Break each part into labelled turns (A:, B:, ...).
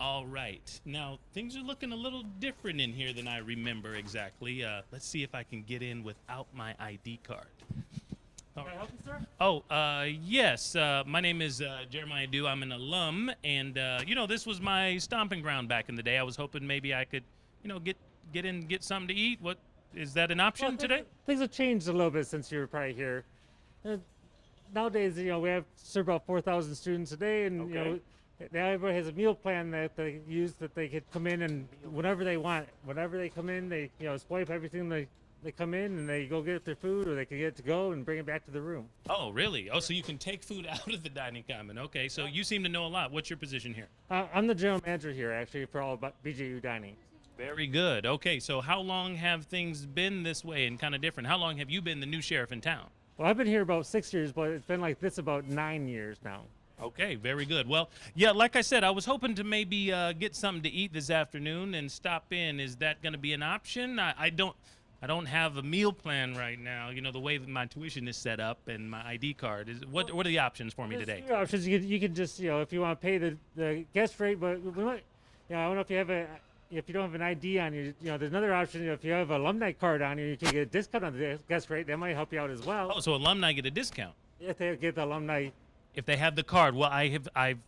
A: All right. Now, things are looking a little different in here than I remember exactly. Let's see if I can get in without my ID card.
B: Can I help you, sir?
A: Yes. My name is Jeremiah Dew. I'm an alum, and this was my stomping ground back in the day. I was hoping maybe I could, get in, get something to eat. What is that an
B: Well,
A: option today?
B: things have changed a little bit since you were probably here. Uh, Nowadays, we have serve about 4,000 students a day, and
A: Okay.
B: now everybody has a meal plan that they use that they could come in and whenever they want. Whenever they come in, they swipe everything they come in and they go get their food, or they can get it to go and bring it back to the room.
A: Oh, really? Oh, so you can take food out of the dining common. Okay, so you seem to know a lot. What's your position here?
B: I'm the general manager here, actually, for all about BJU dining.
A: Very good. Okay, so how long have things been this way and kind of different? How long have you been the new sheriff in town?
B: Well, I've been here about 6 years, but it's been like this about 9 years now.
A: Okay, very good. Well, yeah, like I said, I was hoping to maybe get something to eat this afternoon and stop in. Is that going to be an option? I don't have a meal plan right now. You know, the way that my tuition is set up and my ID card is. What are the options for me
B: There's
A: today?
B: few options. You can just, if you want to pay the guest rate, but we might, I don't know if you don't have an ID on you, there's another option. If you have an alumni card on you, you can get a discount on the guest rate. That might help you out as well.
A: Oh, so alumni get a discount
B: If they get the alumni.
A: if they have the card. Well, I've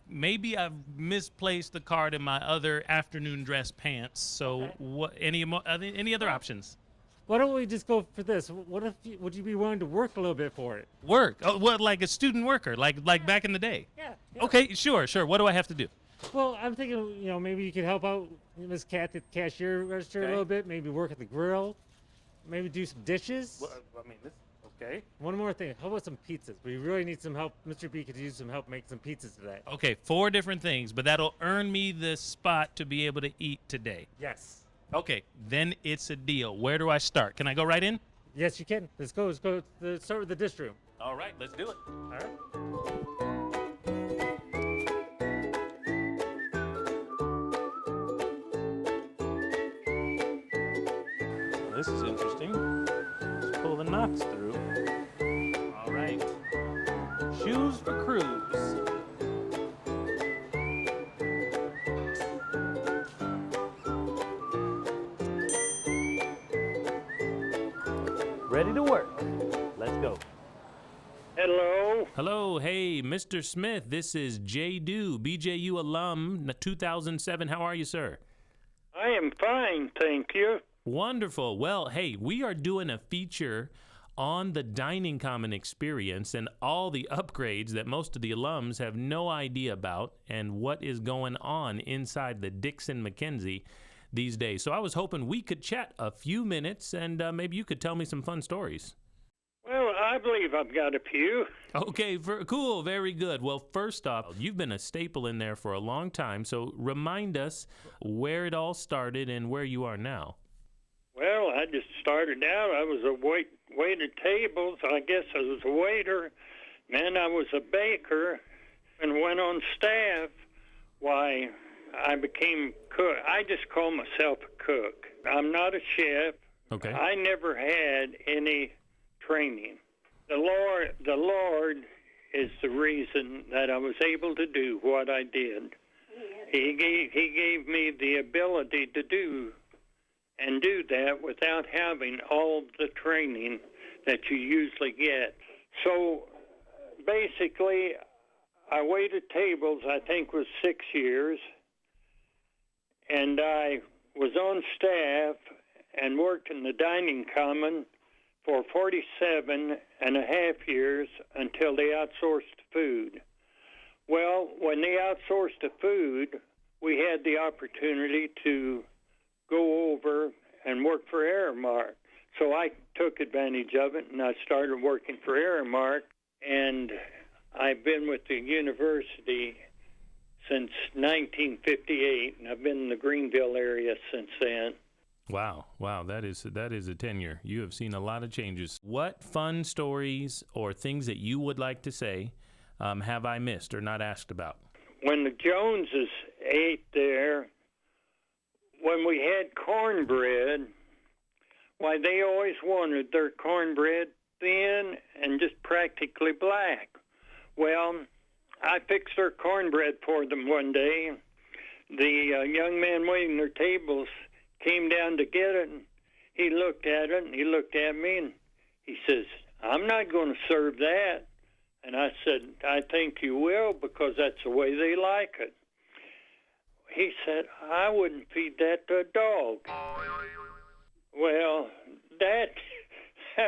A: misplaced the card in my other afternoon dress pants. So
B: Okay.
A: any other options?
B: Why don't we just go for this? Would you be willing to work a little bit for it?
A: Work? Oh, well, like a student worker, like back in the day.
B: Yeah.
A: Okay, sure. What do I have to do?
B: Well, I'm thinking, maybe you could help out Miss Cat at the cashier register a
A: Okay.
B: little bit. Maybe work at the grill. Maybe do some dishes.
A: I mean, this. Okay.
B: One more thing. How about some pizzas? We really need some help. Mr. B could use some help making some pizzas today.
A: Okay, 4 different things, but that'll earn me the spot to be able to eat today.
B: Yes.
A: Okay, then it's a deal. Where do I start? Can I go right in?
B: Yes, you can. Let's go. Start with the dish room.
A: All right, let's do it.
B: All right.
A: Well, this is interesting. Let's pull the knots through. All right. Shoes for cruise. Ready to work. Let's go.
C: Hello.
A: Hello, hey, Mr. Smith. This is Jay Dew, BJU alum, 2007. How are you, sir?
C: I am fine, thank you.
A: Wonderful. Well, hey, we are doing a feature on the dining common experience and all the upgrades that most of the alums have no idea about and what is going on inside the Dixon McKenzie these days. So I was hoping we could chat a few minutes and maybe you could tell me some fun stories.
C: Well, I believe I've got a few.
A: Okay, cool, very good. Well, first off, you've been a staple in there for a long time, so remind us where it all started and where you are now.
C: Well, I just started out. I was a waited tables. I guess I was a waiter. Then I was a baker and went on staff. Why, I became cook. I just call myself a cook. I'm not a chef.
A: Okay.
C: I never had any training. The Lord is the reason that I was able to do what I did. He gave me the ability to do that without having all the training that you usually get. So basically, I waited tables, I think was 6 years, and I was on staff and worked in the dining common for 47 and a half years until they outsourced food. Well, when they outsourced the food, we had the opportunity to go over and work for Aramark. So I took advantage of it, and I started working for Aramark, and I've been with the university since 1958, and I've been in the Greenville area since then.
A: Wow, that is a tenure. You have seen a lot of changes. What fun stories or things that you would like to say have I missed or not asked about?
C: When the Joneses ate there, when we had cornbread, why, they always wanted their cornbread thin and just practically black. Well, I fixed their cornbread for them one day, the young man waiting their tables came down to get it, and he looked at it, and he looked at me, and he says, "I'm not going to serve that." And I said, "I think you will, because that's the way they like it." He said, "I wouldn't feed that to a dog." Well, that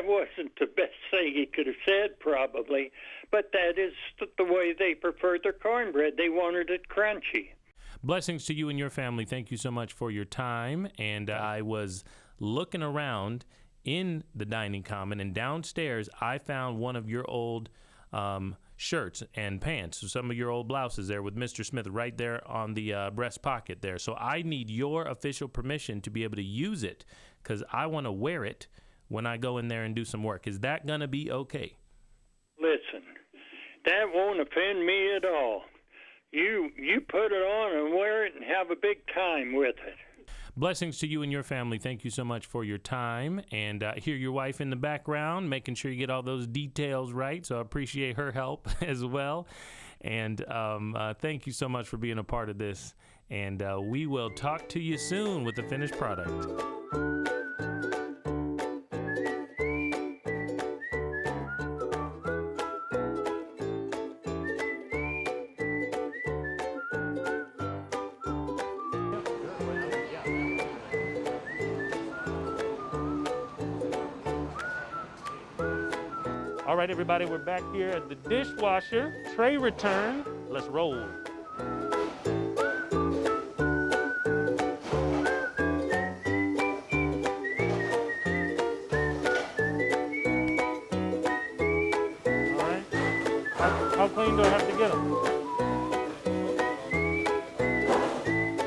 C: wasn't the best thing he could have said, probably, but that is the way they prefer their cornbread. They wanted it crunchy.
A: Blessings to you and your family. Thank you so much for your time. And I was looking around in the dining common, and downstairs I found one of your old shirts and pants, so some of your old blouses there with Mr. Smith right there on the breast pocket there. So I need your official permission to be able to use it, because I want to wear it when I go in there and do some work. Is that going to be okay?
C: Listen, that won't offend me at all. You put it on and wear it and have a big time with it.
A: Blessings to you and your family. Thank you so much for your time. And hear your wife in the background, making sure you get all those details right. So I appreciate her help as well. And thank you so much for being a part of this. And we will talk to you soon with the finished product. All right, everybody, we're back here at the dishwasher. Tray return. Let's roll. All right. How clean do I have to get them?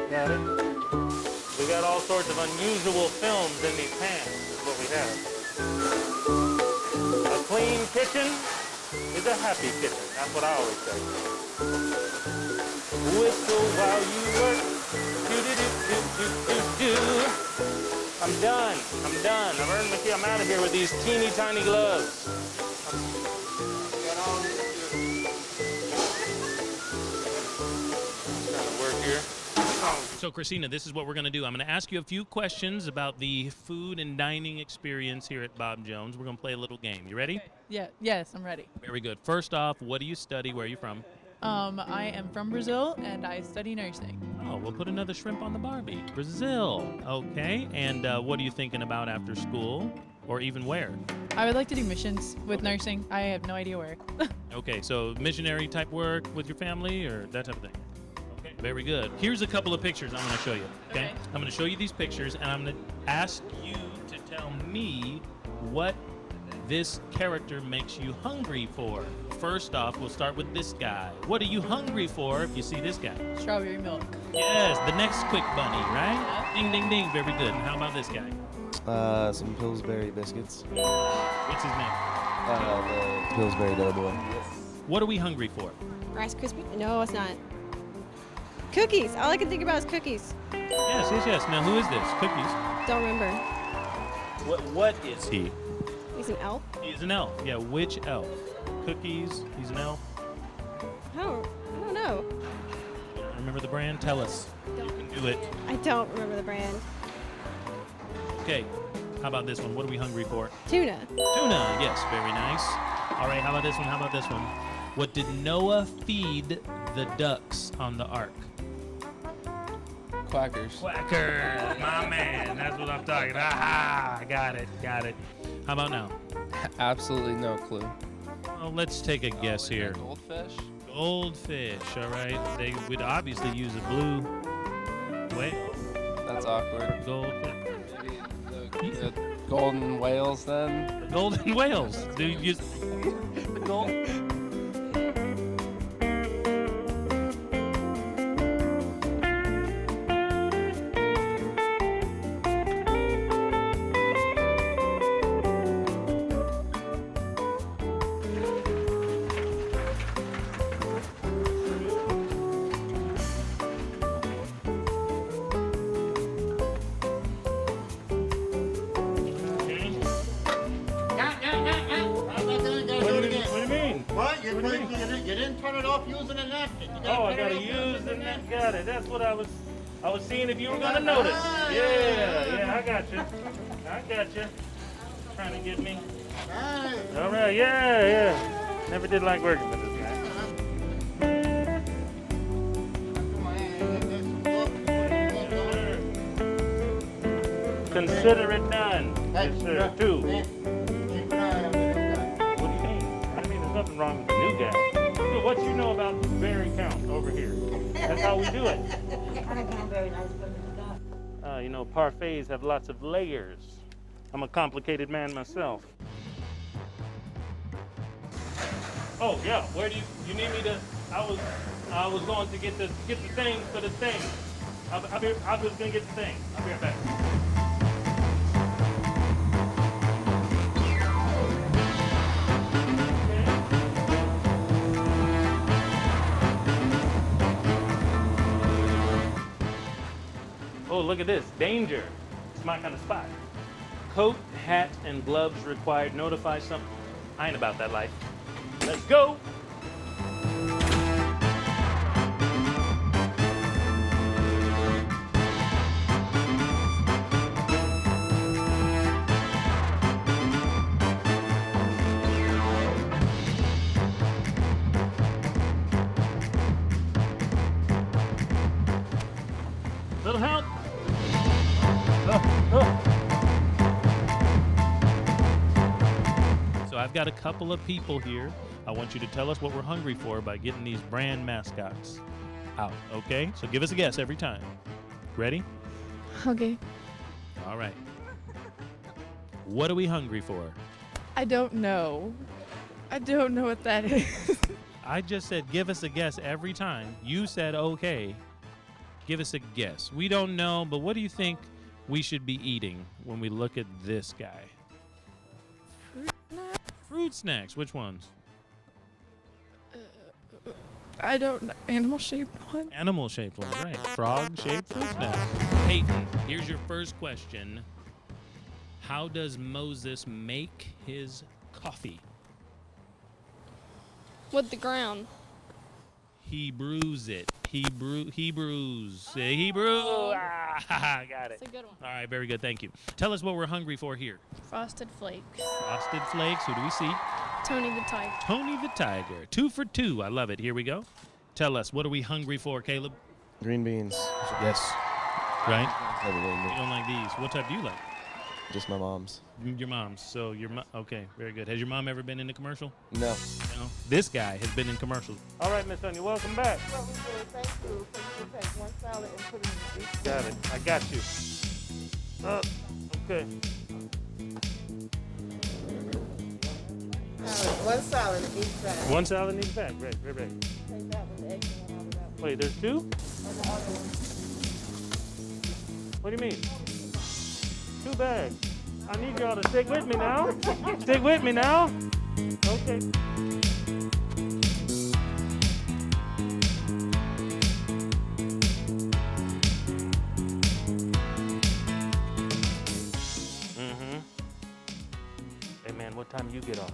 A: Got it. We got all sorts of unusual films in these pans, is what we have. A clean kitchen is a happy kitchen. That's what I always say. Whistle while you work. Do-do-do-do-do-do-do. I'm done. I've earned my key. I'm out of here with these teeny tiny gloves. Trying to work here. So, Christina, this is what we're going to do. I'm going to ask you a few questions about the food and dining experience here at Bob Jones. We're going to play a little game. You ready?
D: Yeah. Yes, I'm ready.
A: Very good. First off, what do you study? Where are you from?
D: I am from Brazil and I study nursing.
A: Oh, we'll put another shrimp on the Barbie. Brazil. Okay. And what are you thinking about after school, or even where?
D: I would like to do missions with nursing. I have no idea where.
A: Okay, so missionary type work with your family or that type of thing. Okay, very good. Here's a couple of pictures I'm going to show you. Okay? I'm going to show you these pictures, and I'm going to ask you to tell me what this character makes you hungry for. First off, we'll start with this guy. What are you hungry for if you see this guy?
D: Strawberry milk.
A: Yes, the next quick bunny, right? Ding, ding, ding. Very good. And how about this guy?
E: Some Pillsbury biscuits.
A: What's his name?
E: The Pillsbury Doughboy.
A: What are we hungry for?
F: Rice Krispies? No, it's not. Cookies. All I can think about is cookies.
A: Yes. Now, who is this? Cookies.
F: Don't remember.
A: What is he?
F: He's an elf.
A: He's an elf. Yeah, which elf? Cookies. He's an elf.
F: I don't know.
A: You don't remember the brand? Tell us. You can do it.
F: I don't remember the brand.
A: Okay. How about this one? What are we hungry for?
F: Tuna.
A: Tuna. Yes, very nice. All right. How about this one? What did Noah feed the ducks on the ark?
E: Quackers.
A: Quackers. My man. That's what I'm talking about. Aha. Got it. How about now?
E: Absolutely no clue.
A: Well, let's take a guess here.
E: Goldfish?
A: Goldfish. All right. They would obviously use a blue whale.
E: That's awkward.
A: Goldfish.
E: Maybe the golden whales then?
A: The golden whales. Do you use the gold?
G: You didn't turn it off using a napkin.
A: Oh, I gotta use the net. Got it. That's what I was I was seeing if you were gonna notice. Yeah, I got you. Trying to get me. All right, yeah. Never did like working with this guy. Consider it done. Yes, sir. 2. What do you mean? I mean, there's nothing wrong with the new guy. Dude, what you know about berry count over here? That's how we do it. You know, parfaits have lots of layers. I'm a complicated man myself. Oh yeah, where do you need me to? I was going to get the thing for the thing. I was gonna get the thing. I'll be right back. Oh, look at this. Danger. It's my kind of spot. Coat, hat, and gloves required. Notify some. I ain't about that life. Let's go. Little help. So I've got a couple of people here. I want you to tell us what we're hungry for by getting these brand mascots out, okay? So give us a guess every time. Ready?
D: Okay.
A: All right. What are we hungry for?
D: I don't know. I don't know what that is.
A: I just said give us a guess every time. You said okay. Give us a guess. We don't know, but what do you think we should be eating when we look at this guy? Fruit snacks. Which ones?
D: I don't know. Animal-shaped one?
A: Animal-shaped ones, right. Frog-shaped fruit snacks. Peyton, here's your first question. How does Moses make his coffee?
F: With the ground.
A: He brews it. Hebrews. Hebrew. Ah, got it.
F: That's a good one.
A: All right, very good. Thank you. Tell us what we're hungry for here.
F: Frosted Flakes.
A: Frosted Flakes. Who do we see?
F: Tony the Tiger.
A: Tony the Tiger. 2 for 2. I love it. Here we go. Tell us, what are we hungry for, Caleb?
E: Green beans.
A: Yes. Right?
E: Everything.
A: You don't like these. What type do you like?
E: Just my mom's.
A: Your mom's. So your mom. Okay, very good. Has your mom ever been in a commercial?
E: No.
A: No. This guy has been in commercials. All right, Miss Sonia, welcome back.
G: Well, we said thank you. So you can take one salad and put it in the deep
A: Got it. I got you. Okay.
G: salad. One salad in each bag.
A: One salad in each bag. Right.
G: Take that one, the extra one out of that one.
A: Wait, there's 2?
G: And the other one.
A: What do you mean? 2 bags. I need y'all to stick with me now. Stick with me now. Okay. Hey man, what time do you get off?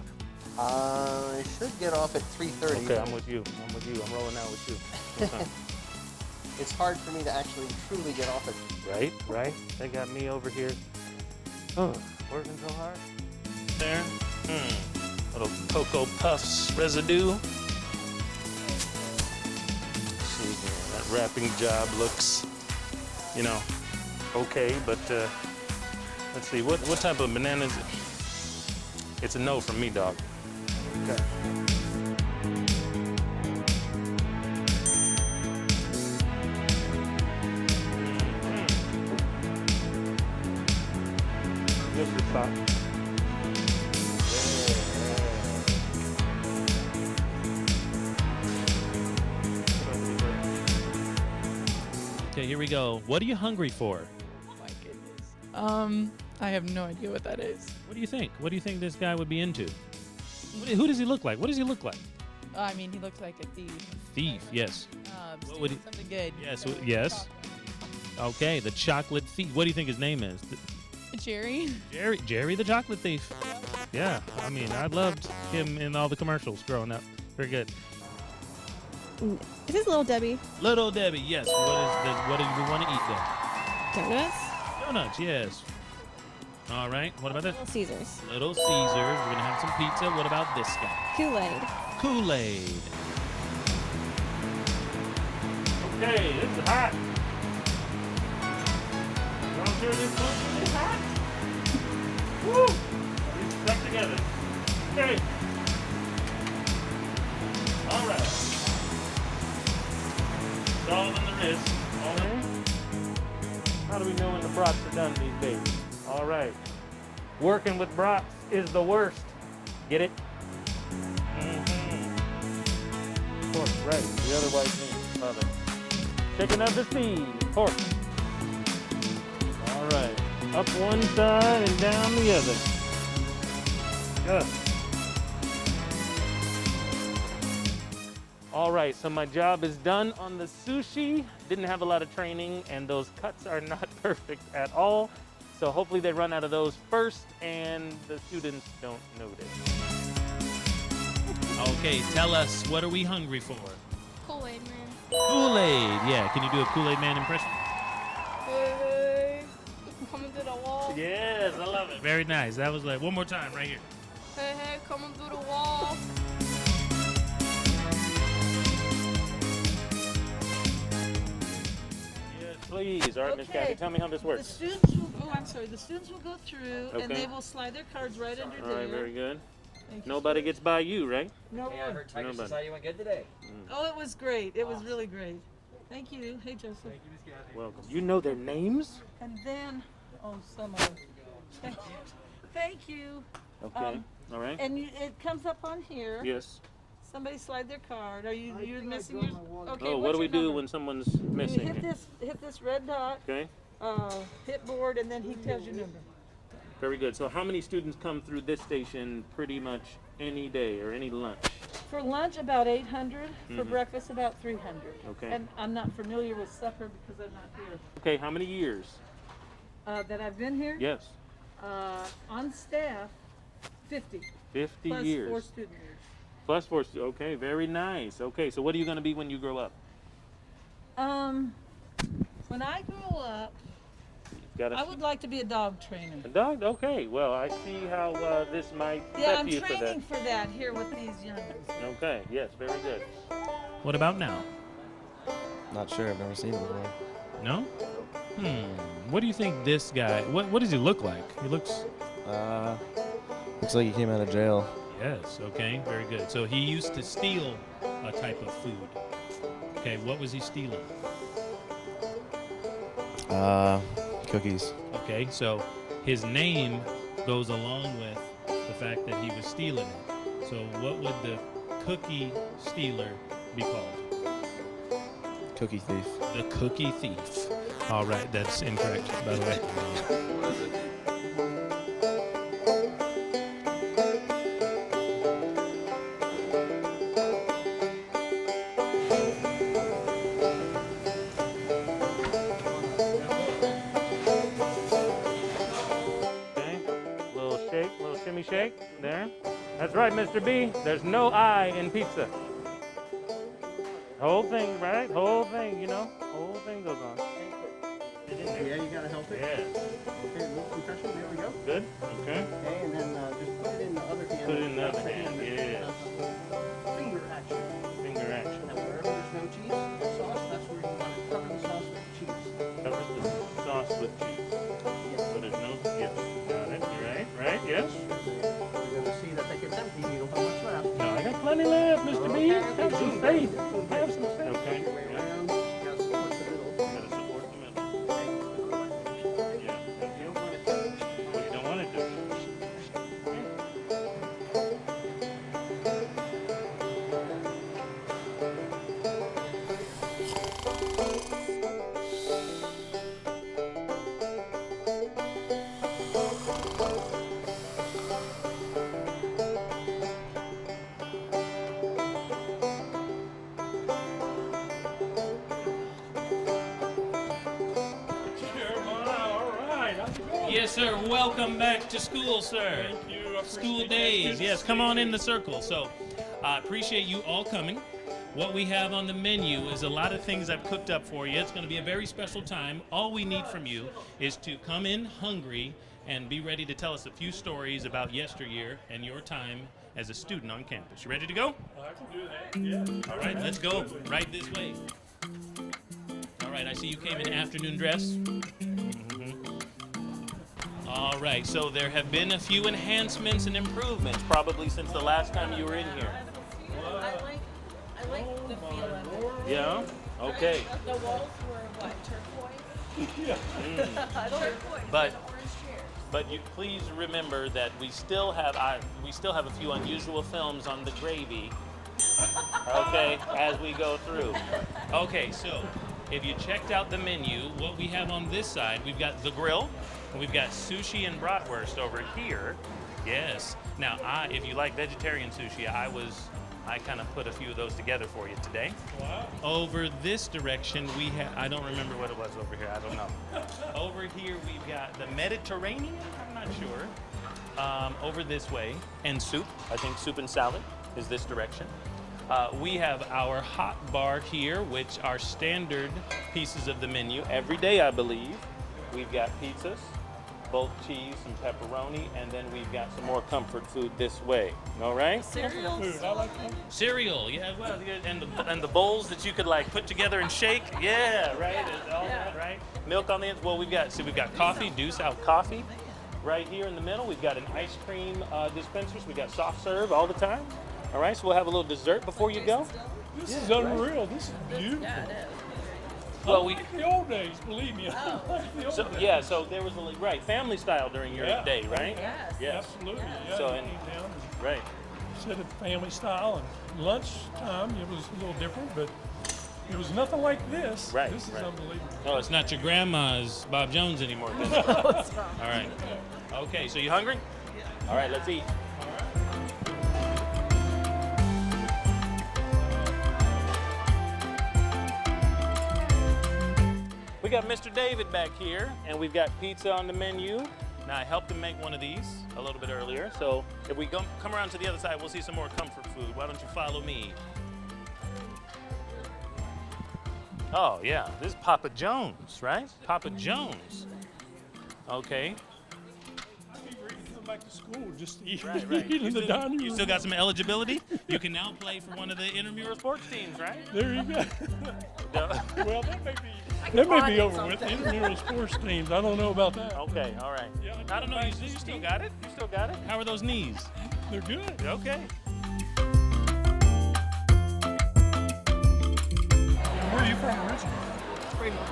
H: I should get off at 3:30.
A: Okay, I'm with you. I'm rolling out with you. What time?
H: It's hard for me to actually truly get off at.
A: Right. They got me over here. Oh, working so hard. There. Little Cocoa Puffs residue. Let's see here. That wrapping job looks, okay, but let's see. What type of banana is it? It's a no from me, dog. Okay. This is fine. Okay, here we go. What are you hungry for?
D: Oh my goodness. I have no idea what that is.
A: What do you think? What do you think this guy would be into? Who does he look like? What does he look like?
D: I mean, he looks like a thief.
A: Thief, yes. What would he-
D: Something good.
A: Yes, yes. Okay, the chocolate thief. What do you think his name is?
D: Jerry.
A: Jerry the chocolate thief. Yeah, I mean, I loved him in all the commercials growing up. Very good.
F: Is this Little Debbie?
A: Little Debbie, yes. What do you want to eat then?
F: Donuts?
A: Donuts, yes. All right. What about this?
F: Little Caesars.
A: Little Caesars. We're gonna have some pizza. What about this guy?
F: Kool-Aid.
A: Kool-Aid.
B: Okay, this is hot. I'm sure this one is hot. Woo! These stuck together. Okay. All right. Solving the wrist. All right. How do we know when the brats are done these days? All right. Working with brats is the worst. Get it? Mm-hmm. Of course, right. The other white meat. Love it. Picking up the speed. Horse. All right. Up one side and down the other. Good. All right, so my job is done on the sushi. Didn't have a lot of training, and those cuts are not perfect at all. So hopefully they run out of those first, and the students don't notice.
A: Okay, tell us, what are we hungry for?
I: Kool-Aid man.
A: Kool-Aid. Yeah, can you do a Kool-Aid man impression?
I: Hey, coming through the wall.
B: Yes, I love it.
A: Very nice. That was like, one more time, right here.
I: Hey, coming through the wall.
B: Yes, please. All right, Miss
G: Okay.
B: Kathy, tell me how this
G: The
B: works.
G: students will, oh, I'm sorry, the students will go through and
B: Okay.
G: they will slide their cards right under
B: All
G: there.
B: right, very good.
G: Thank you.
B: Nobody gets by you, right?
G: No
H: Hey, I
G: one.
H: heard Tiger
B: Nobody.
H: Society went good today.
G: Oh, it was great. It was really great. Thank you. Hey, Joseph.
B: Welcome. You know their names?
G: And then, oh, some of them. Thank you. Thank you.
B: Okay. All right.
G: And it comes up on here.
B: Yes.
G: Somebody slide their card. Are you're missing yours? Okay.
B: Oh, what
G: what's
B: do we
G: your
B: do
G: number?
B: when someone's
G: You
B: missing?
G: hit this red dot,
B: Okay.
G: hit board, and then he tells your number.
B: Very good. So how many students come through this station pretty much any day or any lunch?
G: For lunch, about 800. For
B: Mhm.
G: breakfast, about 300.
B: Okay.
G: And I'm not familiar with supper because I'm not here.
B: Okay, how many years?
G: That I've been here,
B: Yes.
G: on staff, 50.
B: 50
G: Plus
B: years.
G: 4 student years.
B: Plus 4. Okay, very nice. Okay, so what are you going to be when you grow up?
G: When I grow up,
B: You've got
G: I would like to be a dog trainer.
B: a dog? Okay, well, I see how this might
G: Yeah,
B: prep
G: I'm
B: you for that.
G: training for that here with these young ones.
B: Okay, yes, very good.
A: What about now?
E: Not sure. I've never seen him before.
A: No? What do you think this guy, what does he look like? He looks,
E: Looks like he came out of jail.
A: yes, okay, very good. So he used to steal a type of food. Okay, what was he stealing?
E: Cookies.
A: Okay, so his name goes along with the fact that he was stealing it. So what would the cookie stealer be called?
E: Cookie thief.
A: The cookie thief. All right, that's incorrect, by the way.
B: Okay, little shake, little shimmy shake. There. That's right, Mr. B. There's no I in pizza. Whole thing, right? Whole thing, you know? Whole thing goes on.
H: Yeah, you gotta help it.
B: Yeah.
H: Okay, little compression. There we go.
B: Good? Okay.
H: Okay, and then just put it in the other hand.
B: Put it in the other hand, yes.
H: Finger action.
B: Finger action.
H: And wherever there's no cheese or sauce, that's where you want to cover the sauce with cheese.
B: Cover the sauce with cheese.
H: Yes.
B: So there's no, yes. Got it. You're right. Right? Yes?
H: You're gonna see that that gets empty. You don't have much left.
B: No, I got plenty left, Mr. B. Have some faith. Have some faith. Okay.
H: Your way
B: Yeah.
H: around. You gotta support the middle.
B: Gotta support the middle.
H: Okay.
B: Yeah.
H: You don't want it to.
B: Well, you don't want it to.
A: Yes, sir. Welcome back to school, sir.
B: Thank you.
A: School days. Yes, come on in the circle. So, I appreciate you all coming. what we have on the menu is a lot of things I've cooked up for you. It's going to be a very special time. All we need from you is to come in hungry and be ready to tell us a few stories about yesteryear and your time as a student on campus. You ready to go?
J: I can do that, yeah.
A: All right, let's go. Right this way. All right, I see you came in afternoon dress. All right, so there have been a few enhancements and improvements probably since the last time you were in here.
G: I like the feel of it.
A: Yeah? Okay.
G: The walls were what, turquoise?
J: Yeah.
G: Turquoise.
A: But-
G: orange chairs.
A: But you please remember that we still have a few unusual films on the gravy. Okay, as we go through. Okay, so if you checked out the menu, what we have on this side, we've got the grill, and we've got sushi and bratwurst over here. Yes. Now, if you like vegetarian sushi, I kind of put a few of those together for you today.
J: Wow.
A: Over this direction, we have, I don't remember what it was over here, I don't know. Over here, we've got the Mediterranean, I'm not sure. Over this way, and soup, I think soup and salad is this direction. We have our hot bar here, which are standard pieces of the menu every day, I believe. We've got pizzas, both cheese and pepperoni, and then we've got some more comfort food this way. All right?
G: Cereals.
J: Food, I like that.
A: Cereal, yeah, well, and the bowls that you could like put together and shake, yeah, right, and all that, right? Milk on the end. Well, we've got coffee, Deuce Out coffee, right here in the middle. We've got an ice cream dispenser. So we got soft serve all the time. All right, so we'll have a little dessert before you go.
J: This is unreal. This is beautiful.
G: Yeah, it is.
A: Well,
J: I like the old days, believe me. I like the old
A: So
J: days.
A: yeah, so there was family style during your
J: Yeah.
A: day, right?
G: Yes.
A: Yes.
J: Absolutely. Yeah,
A: So,
J: you
A: and-
J: came down and
A: Right.
J: sit at family style, and lunchtime it was a little different, but it was nothing like this.
A: Right,
J: This is
A: right.
J: unbelievable.
A: Oh, it's not your grandma's Bob Jones anymore. Is it? All right. Okay, so you hungry? All right, let's eat. We got Mr. David back here, and we've got pizza on the menu. Now, I helped him make one of these a little bit earlier, so if we come around to the other side, we'll see some more comfort food. Why don't you follow me? Oh, yeah, this is Papa John's, right? Papa John's. Okay.
J: I'd be ready to come back to school just to eat,
A: Right.
J: eat in the dining room.
A: You still got some eligibility? You can now play for one of the intramural sports teams, right?
J: There you go.
A: No.
J: Well, that may be over with. Intramural sports teams. I don't know about that.
A: Okay, all right.
J: Yeah,
A: I don't know. You still got it? You still got it? How are those knees?
J: They're good.
A: Okay.
J: Where are you from originally?
G: Greenville.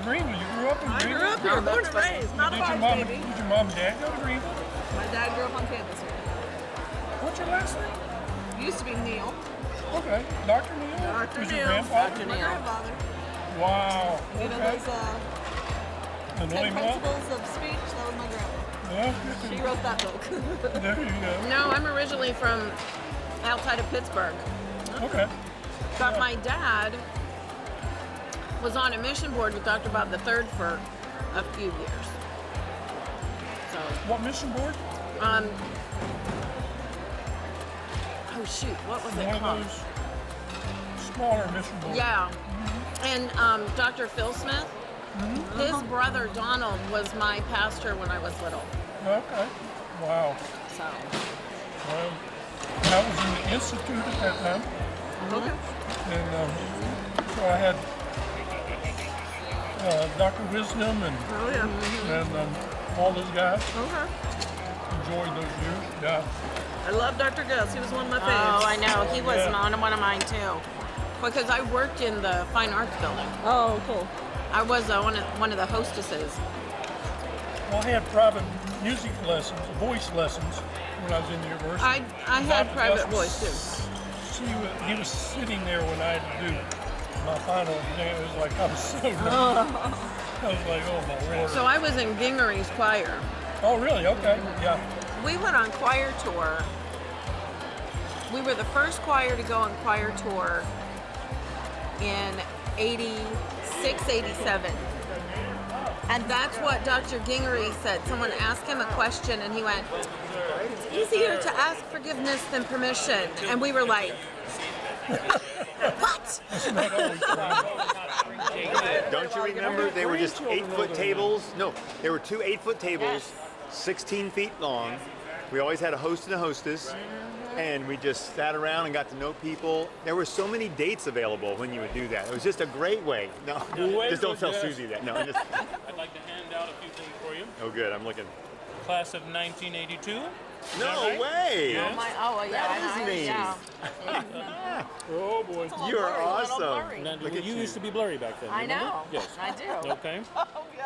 J: Greenville. You grew up in
G: I
J: Greenville?
G: grew up here, born and raised, not a
J: Did your
G: Vibes
J: mom,
G: baby.
J: did your mom and dad go to Greenville?
G: My dad grew up on campus here.
J: What's your last name?
G: Used to be Neil.
J: Okay. Dr. Neal?
G: Dr.
J: Was
G: Neal.
J: your grandfather?
G: Dr. My grandfather.
J: Wow.
G: You know
J: Okay.
G: those 10
J: Annoying mom?
G: principles of speech? That was my grandma.
J: Yeah.
G: She wrote that book.
J: There you go.
K: No, I'm originally from outside of Pittsburgh.
J: Okay.
K: But my dad was on a mission board with Dr. Bob III for a few years. So,
J: What mission board?
K: oh shoot, what was it
J: One
K: called?
J: of those smaller mission boards.
K: Yeah. And Dr. Phil Smith, his brother Donald was my pastor when I was little.
J: Okay. Wow.
K: So,
J: Well, I was in the institute at that time,
K: okay.
J: and so I had Dr. Wisdom and
K: Oh yeah.
J: all those guys.
K: Okay.
J: Enjoyed those years. Yeah.
G: I love Dr. Gus. He was one of my favorites.
K: Oh, I know. He was
J: Yeah.
K: one of mine too. Because I worked in the Fine Arts Building.
G: Oh, cool.
K: I was one of the hostesses.
J: Well, I had private music lessons, voice lessons when I was in the university.
K: I had
J: Dr.
K: private
J: Gus
K: voice too.
J: He was sitting there when I had to do my final exam. It was like I was so nervous. I was like, oh my word.
K: So I was in Gingery's choir.
J: Oh, really? Okay. Yeah.
K: We went on choir tour. We were the first choir to go on choir tour in 86, 87. And that's what Dr. Gingery said. Someone asked him a question and he went, "It's easier to ask forgiveness than permission." And we were like, What?
L: Don't you remember? They were just 8-foot tables. No, there were 2 8-foot tables, 16 feet long. We always had a host and a hostess, and we just sat around and got to know people. There were so many dates available when you would do that. It was just a great way. No, just don't tell Susie that. No, just.
A: I'd like to hand out a few things for you.
L: Oh, good. I'm looking.
A: Class of 1982.
L: No way!
A: Yes.
L: That is me.
K: Yeah.
J: Oh boy.
L: You are awesome.
A: Look at you. Used to be blurry back then.
K: I
A: remember?
K: know.
A: Yes.
K: I do.
A: Okay.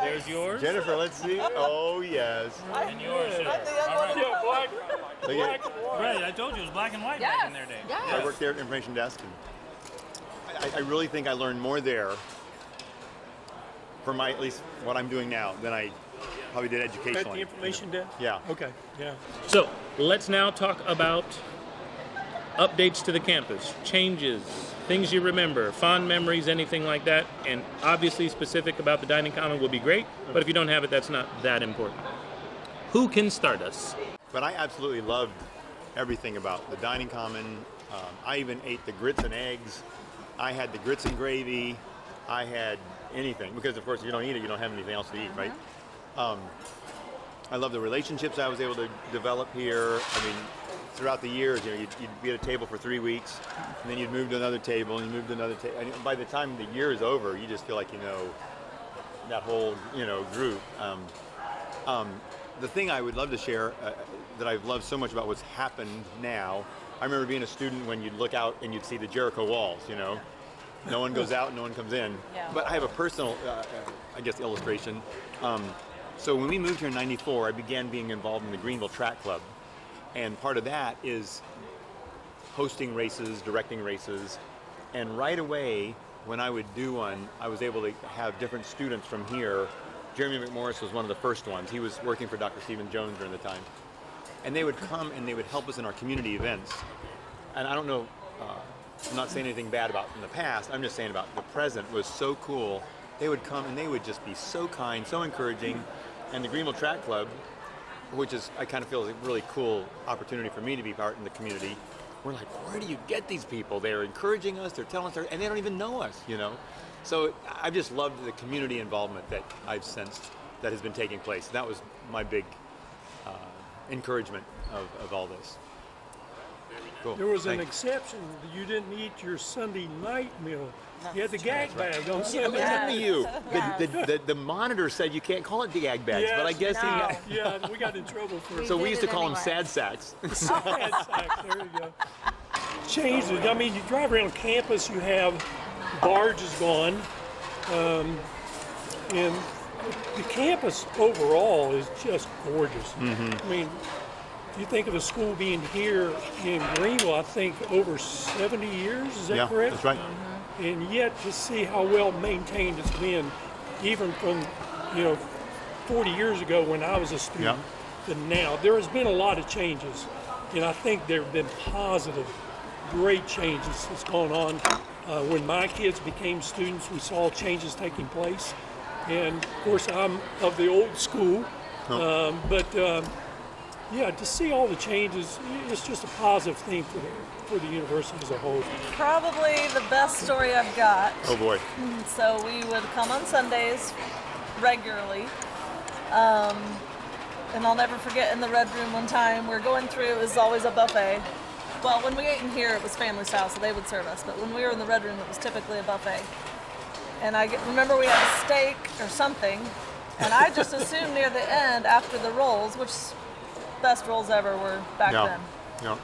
A: There's yours.
L: Jennifer, let's see. Oh, yes.
A: And yours.
J: Yeah, black
L: Look at it.
A: Right. I told you it was black and white back in their day.
L: I worked there at Information Desk, and I really think I learned more there for my, at least what I'm doing now, than I probably did educationally.
J: At the information desk?
L: Yeah.
J: Okay, yeah.
A: So let's now talk about updates to the campus, changes, things you remember, fond memories, anything like that. And obviously specific about the dining common would be great, but if you don't have it, that's not that important. Who can start us?
L: But I absolutely loved everything about the dining common. I even ate the grits and eggs. I had the grits and gravy. I had anything, because of course if you don't eat it, you don't have anything else to eat, right? I love the relationships I was able to develop here. I mean, throughout the years, you know, you'd be at a table for 3 weeks, and then you'd move to another table, and you move to another table. And by the time the year is over, you just feel like you know that whole, you know, group. The thing I would love to share that I've loved so much about what's happened now, I remember being a student when you'd look out and you'd see the Jericho walls, you know. No one goes out, no one comes in.
K: Yeah.
L: But I have a personal, I guess, illustration. So when we moved here in '94, I began being involved in the Greenville Track Club. And part of that is hosting races, directing races. And right away, when I would do one, I was able to have different students from here. Jeremy McMorris was one of the first ones. He was working for Dr. Stephen Jones during the time. And they would come and they would help us in our community events. And I don't know, I'm not saying anything bad about in the past, I'm just saying about the present was so cool. They would come and they would just be so kind, so encouraging. And the Greenville Track Club, which is, I kind of feel is a really cool opportunity for me to be part in the community. We're like, where do you get these people? They're encouraging us, they're telling us, and they don't even know us, you know? So I've just loved the community involvement that I've sensed that has been taking place. That was my big encouragement of all this. Cool.
J: There was an
L: Thanks.
J: exception. You didn't eat your Sunday night meal. You had the gag bag on
L: Yeah,
J: Sunday
L: listen
J: night.
L: to you. The monitor said you can't call it the gag bags, but I guess
J: Yeah, we got in trouble for it.
L: So we used to call them sad sacks.
J: Sad sacks, there you go. Changed it. I mean, you drive around campus, you have barges gone, and the campus overall is just gorgeous. I mean, if you think of the school being here in Greenville, I think over 70 years, is that correct?
L: That's right.
J: And yet to see how well maintained it's been, even from, 40 years ago when I was a student to now. There has been a lot of changes, and I think there have been positive, great changes that's gone on. When my kids became students, we saw changes taking place. And of course, I'm of the old school, to see all the changes, it's just a positive thing for the university as a whole.
G: Probably the best story I've got.
L: Oh boy.
G: So we would come on Sundays regularly. And I'll never forget in the Red Room one time, we're going through, it was always a buffet. Well, when we ate in here, it was family style, so they would serve us. But when we were in the Red Room, it was typically a buffet. And I remember we had a steak or something, and I just assumed near the end, after the rolls, which best rolls ever were back then.
L: Yeah.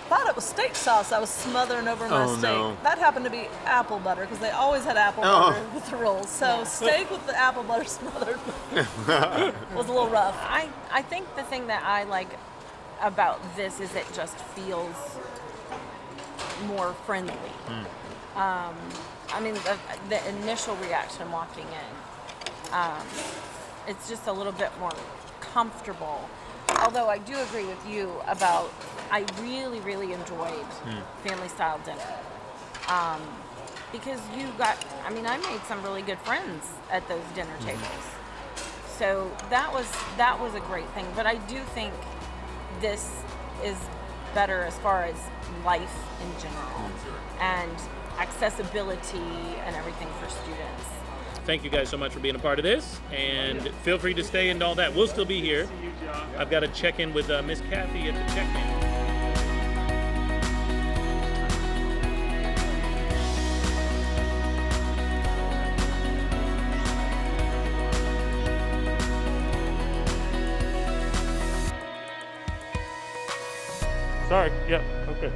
G: Thought it was steak sauce I was smothering over my steak.
L: No.
G: That happened to be apple butter because they always had apple butter with the rolls. So steak with the apple butter smothered was a little rough.
K: I think the thing that I like about this is it just feels more friendly. I mean, the initial reaction walking in, it's just a little bit more comfortable. Although I do agree with you about, I really, really enjoyed family style dinner. Because I made some really good friends at those dinner tables. So that was a great thing. But I do think this is better as far as life in general and accessibility and everything for students.
A: Thank you guys so much for being a part of this, and feel free to stay and all that. We'll still be here. I've got to check in with Miss Kathy at the check-in. Sorry. Yep. Okay.